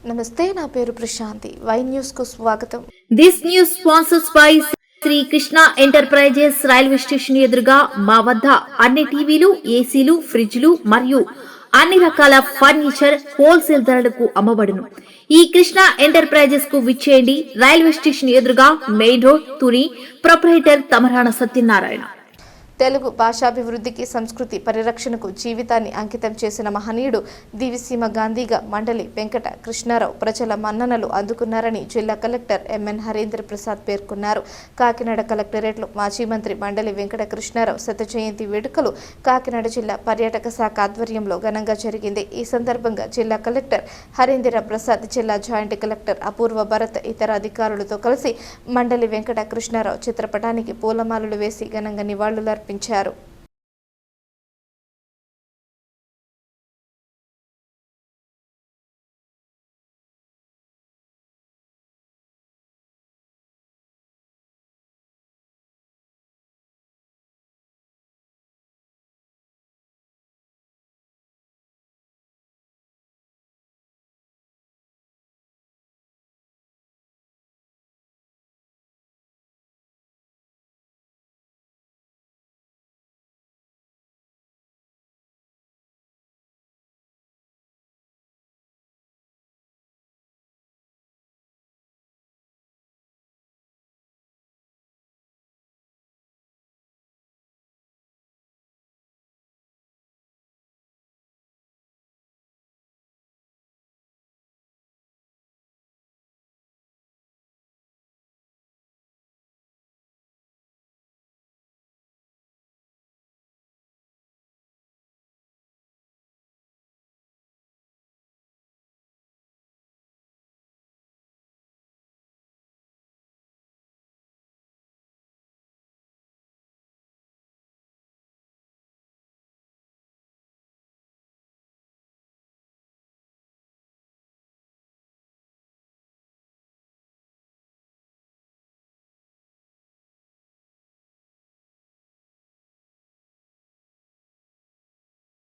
నమస్తే, నా పేరు ప్రశాంతి. వై న్యూస్ కు స్వాగతం. This news sponsors by Shri Krishna enterprises. Railway station ఎదురుగా మా వద్ద అన్ని టీవీలు, ఏసీలు, ఫ్రిడ్జ్లు మరియు అన్ని రకాల ఫర్నిచర్ హోల్సేల్ ధరలకు అమ్మబడును. ఈ కృష్ణ ఎంటర్ప్రైజెస్ కు విచ్చేయండి. రైల్వే స్టేషన్ ఎదురుగా, main road, Tuni. Proprietor Tamarana Satyanarayana. Telugu భాషాభివృద్ధికి, సంస్కృతి పరిరక్షణకు జీవితాన్ని అంకితం చేసిన మహనీయుడు దివిసీమ గాంధీగా మండలి వెంకట కృష్ణారావు ప్రజల మన్ననలు అందుకున్నారని జిల్లా కలెక్టర్ ఎంఎన్ హరీంద్ర ప్రసాద్ పేర్కొన్నారు. కాకినాడ కలెక్టరేట్లో మాజీ మంత్రి మండలి వెంకట కృష్ణారావు శత జయంతి వేడుకలు కాకినాడ జిల్లా పర్యాటక శాఖ ఆధ్వర్యంలో ఘనంగా జరిగింది. ఈ సందర్భంగా జిల్లా కలెక్టర్ హరీంద్ర ప్రసాద్, జిల్లా జాయింట్ కలెక్టర్ అపూర్వ భరత్ ఇతర అధికారులతో కలిసి మండలి వెంకట కృష్ణారావు చిత్రపటానికి పూలమాలలు వేసి ఘనంగా నివాళులర్పించారు.